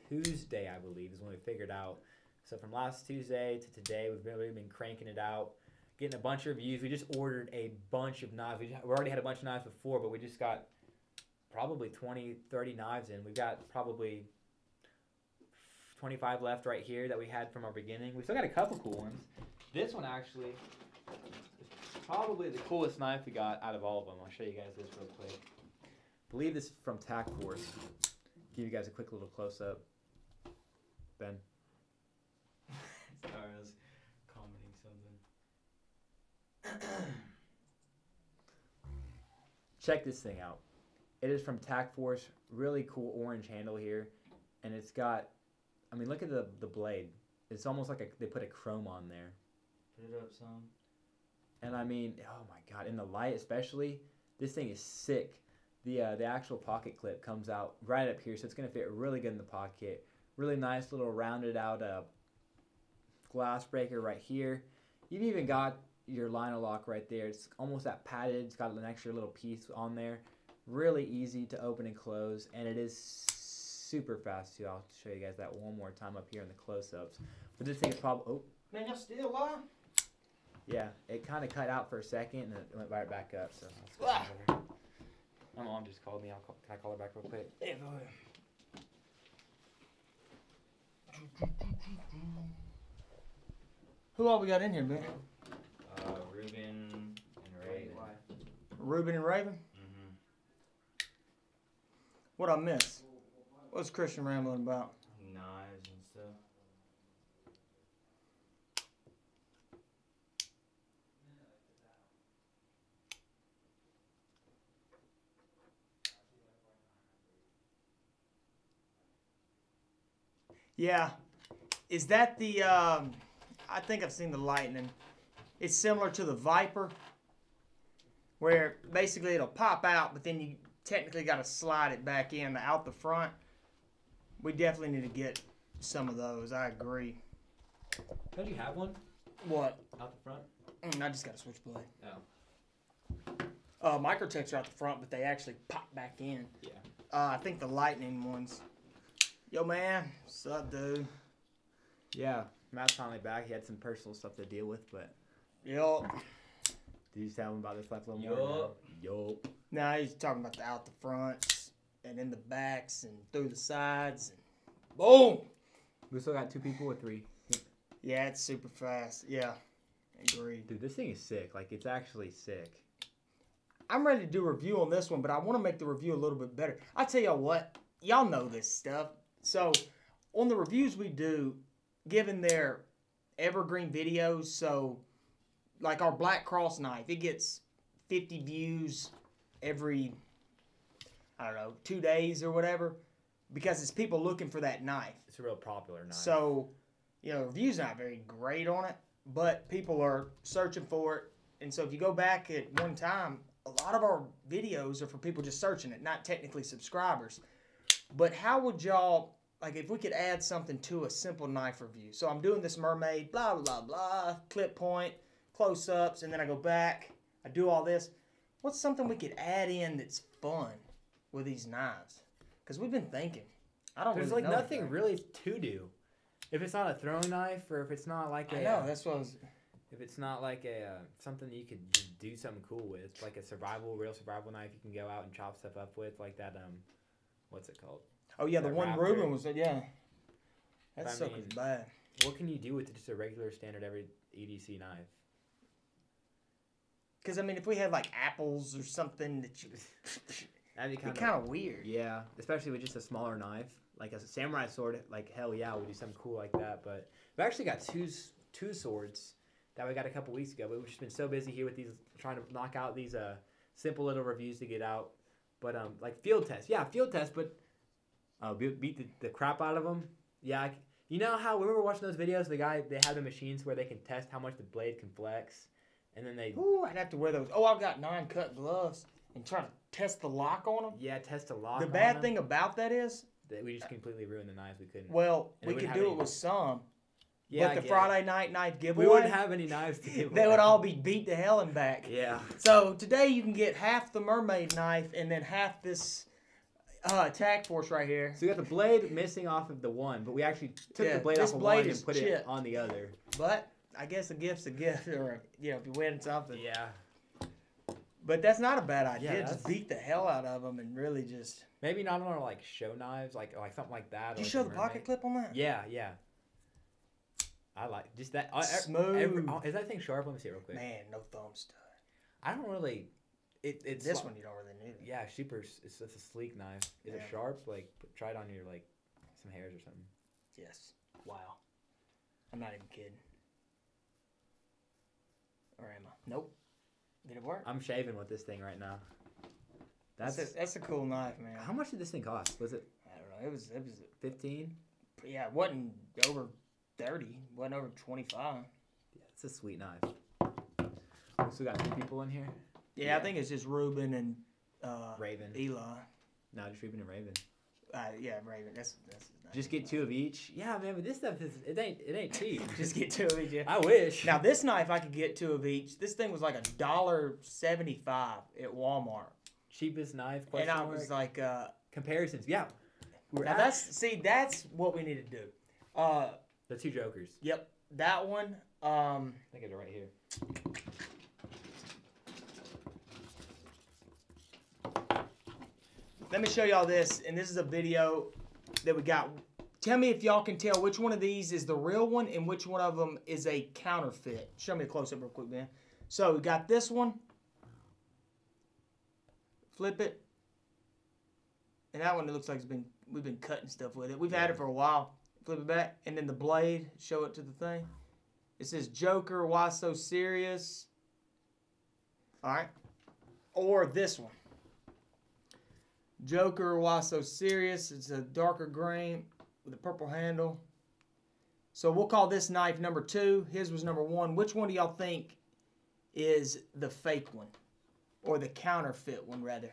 Tuesday, I believe, is when we figured out. So from last Tuesday to today, we've really been cranking it out, getting a bunch of reviews. We just ordered a bunch of knives. We already had a bunch of knives before, but we just got probably 20, 30 knives in. We've got probably 25 left right here that we had from our beginning. We still got a couple cool ones. This one actually is probably the coolest knife we got out of all of them. I'll show you guys this real quick. I believe this is from Tac Force. Give you guys a quick little close-up. Ben. Sorry, I was commenting something. Check this thing out. It is from Tac Force. Really cool orange handle here. And it's got, I mean, look at the blade. It's almost like they put a chrome on there. Put it up some. And I mean, oh my God, in the light especially, this thing is sick. the actual pocket clip comes out right up here, so it's gonna fit really good in the pocket. Really nice little rounded out glass breaker right here. You've even got your liner lock right there. It's almost that padded. It's got an extra little piece on there. Really easy to open and close, and it is super fast too. I'll show you guys that one more time up here in the close-ups. But this thing is probably, oh, Man, y'all still alive? yeah, it kind of cut out for a second and it went right back up. So Ah. my mom just called me. Can I call her back real quick? Yeah, go ahead. Who all we got in here, man? Ruben and Raven. Ruben and Raven? Mm-hmm. What I miss? What's Christian rambling about? Knives and stuff. Yeah. Is that the, I think I've seen the Lightning. It's similar to the Viper, where basically it'll pop out, but then you technically got to slide it back in out the front. We definitely need to get some of those. I agree. Don't you have one What? out the front? I just got a switchblade. Oh. Microtex are out the front, but they actually pop back in. Yeah. I think the Lightning ones. Yo, man. What's up, dude? Yeah. Matt's finally back. He had some personal stuff to deal with, but Yo. did you tell him about this life a little more? Yup. Nah, he's talking about the out the fronts and in the backs and through the sides. And boom. We still got 2 people or 3. Yeah, it's super fast. Yeah. Agreed. Dude, this thing is sick. Like, it's actually sick. I'm ready to do a review on this one, but I want to make the review a little bit better. I tell y'all what, y'all know this stuff. So, on the reviews we do, given their evergreen videos, so, like our Black Cross knife, it gets 50 views every, I don't know, 2 days or whatever, because it's people looking for that knife. It's a real popular knife. So, you know, reviews not very great on it, but people are searching for it. And so if you go back at one time, a lot of our videos are for people just searching it, not technically subscribers. But how would y'all, like if we could add something to a simple knife review. So I'm doing this mermaid, blah, blah, blah, clip point, close-ups, and then I go back, I do all this. What's something we could add in that's fun with these knives? Because we've been thinking. I don't There's really like know nothing anything. really to do. If it's not a throwing knife, or if it's not like I know, that's what I was... if it's not like a something you could do something cool with, like a real survival knife you can go out and chop stuff up with, like that what's it called? Oh yeah, the That one Raptor. Ruben was, yeah. That I sucker's mean- bad. What can you do with just a regular standard every EDC knife? Because, I mean, if we had, like, apples or something that you... That'd be It'd be kind of weird. Yeah, especially with just a smaller knife, like a samurai sword. Like hell yeah, we'd do something cool like that. But we've actually got two swords that we got a couple weeks ago. But we've just been so busy here with these, trying to knock out these simple little reviews to get out. But like field tests, but beat the crap out of them. Yeah, you know how when we were watching those videos, they have the machines where they can test how much the blade can flex, and then they Ooh, I'd have to wear those. Oh, I've got 9-cut gloves and try to test the lock on them. test a lock. The on bad them. thing about that is, That we just completely ruined the knives. We couldn't. well, And we it could wouldn't do have it any- with some, Yeah, but I the get it. Friday night knife giveaway, We wouldn't have any knives to give they away. would all be beat to hell and back. Yeah. So today you can get half the mermaid knife and then half this attack force right here. So we got the blade missing off of the one, but we actually took Yeah, the blade this off of blade one is and put chipped. it on the other. But I guess a gift's a gift, or you know, if you win something. Yeah. But that's not a bad idea. Yeah, Just that's- beat the hell out of them and really just. Maybe not on our like show knives, like something like that. Did you or show like the a pocket mermaid. clip on that? Yeah, yeah. I like just that. Smooth. Is that thing sharp? Let me see it real quick. Man, no thumb stud. I don't really. It's This like- one you don't really need it. Yeah, super. It's just a sleek knife. Is it Yeah. sharp? Like, try it on your like some hairs or something. Yes. Wow. I'm not even kidding. Or am I? Nope. Did it work? I'm shaving with this thing right now. That's a cool knife, man. How much did this thing cost? Was it I don't know. It was 15? yeah, it wasn't over 30. It wasn't over 25. Yeah, it's a sweet knife. We still got 2 people in here. Yeah, I think it's just Ruben and Raven. Eli. No, just Ruben and Raven. Yeah, Raven. That's his name. Just get 2 of each. Yeah, man, but this stuff is it ain't cheap. Just get 2 of each. Yeah. I wish. Now this knife I could get 2 of each. This thing was like $1.75 at Walmart, Cheapest knife. and I was like, Comparisons. Yeah. now that's what we need to do. The 2 jokers. Yep, that one. I think it's right here. Let me show y'all this, and this is a video that we got. Tell me if y'all can tell which one of these is the real one and which one of them is a counterfeit. Show me a close-up real quick, man. So we got this one. Flip it. And that one, it looks like we've been cutting stuff with it. We've had it for a while. Flip it back, and then the blade, show it to the thing. It says Joker, why so serious? All right. Or this one. Joker, why so serious? It's a darker grain with a purple handle. So we'll call this knife number 2. His was number 1. Which one do y'all think is the fake one? Or the counterfeit one, rather?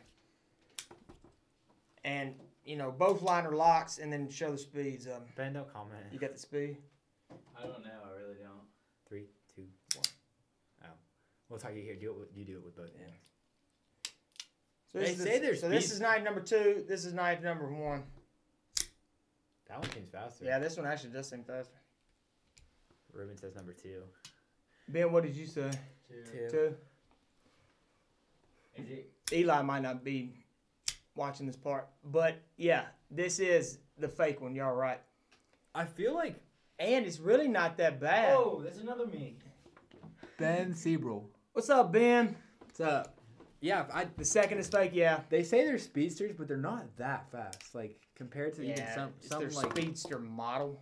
And, you know, both liner locks, and then show the speeds. Ben, don't comment. You got the speed? I don't know. I really don't. 3, 2, 1. Oh. We'll talk you here. You do it with both hands. So They say there's this speed. is knife number 2. This is knife number 1. That one seems faster. Yeah, this one actually does seem faster. Ruben says number 2. Ben, what did you say? 2. 2. Is it? Eli might not be watching this part, but yeah, this is the fake one. Y'all right. I feel like And it's really not that bad. Oh, there's another me. Ben Seabrel. What's up, Ben? What's up? Yeah, The second is fake, yeah. they say they're speedsters, but they're not that fast. Like compared to even Yeah, it's some their like speedster model,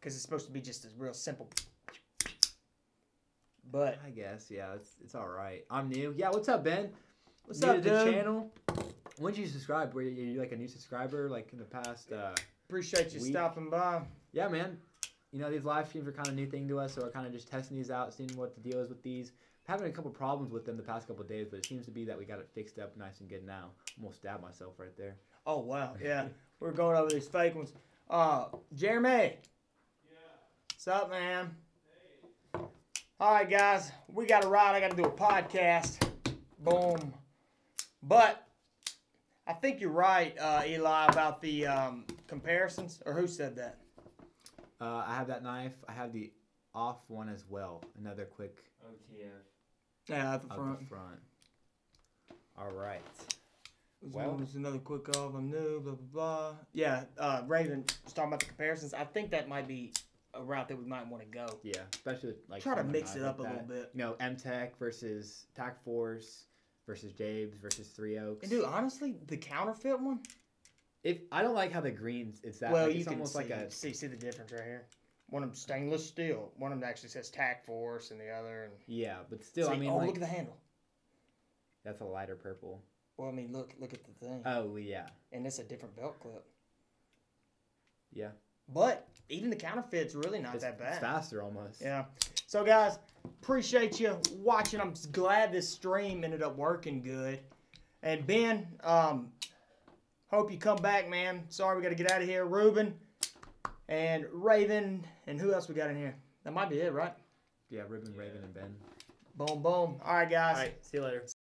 because it's supposed to be just a real simple. But I guess yeah, it's all right. I'm new. Yeah, what's up, Ben? what's New up, to dude? the channel? When did you subscribe? Were you like a new subscriber like in the past? Appreciate you week. stopping by. Yeah, man. You know, these live streams are kind of a new thing to us, so we're kind of just testing these out, seeing what the deal is with these. Having a couple problems with them the past couple of days, but it seems to be that we got it fixed up nice and good now. Almost stabbed myself right there. Oh wow, yeah. We're going over these fake ones. Jeremy. Yeah. What's up, man? Hey. All right, guys. We got to ride. I got to do a podcast. Boom. But I think you're right, Eli, about the comparisons. Or who said that? I have that knife. I have the off one as well. Another quick OTF. Yeah, at the of front. the front. All right. Well, there's another quick off. I'm new. Blah blah blah. Yeah, Raven was talking about the comparisons. I think that might be a route that we might want to go. Yeah, especially with, like Try to some mix knives it up like a that. little bit. You know, M-Tech versus Tac Force versus Jabes versus Three Oaks. And dude, honestly, the counterfeit one. If I don't like how the greens, it's that. Well, like, you it's can almost see, like a. see the difference right here. One of them stainless steel. One of them actually says Tac Force, and the other. And Yeah, but still, see, I mean, oh, like, look at the handle. that's a lighter purple. Well, I mean, look at the thing. Oh yeah, And it's a different belt clip. yeah. But even the counterfeit's really not that bad. It's faster almost. Yeah. So guys, appreciate you watching. I'm glad this stream ended up working good. And Ben, hope you come back, man. Sorry we got to get out of here. Ruben and Raven, and who else we got in here? That might be it, right? Yeah, Ruben, Raven, and Ben. Boom, boom. All right, guys. All right, see you later.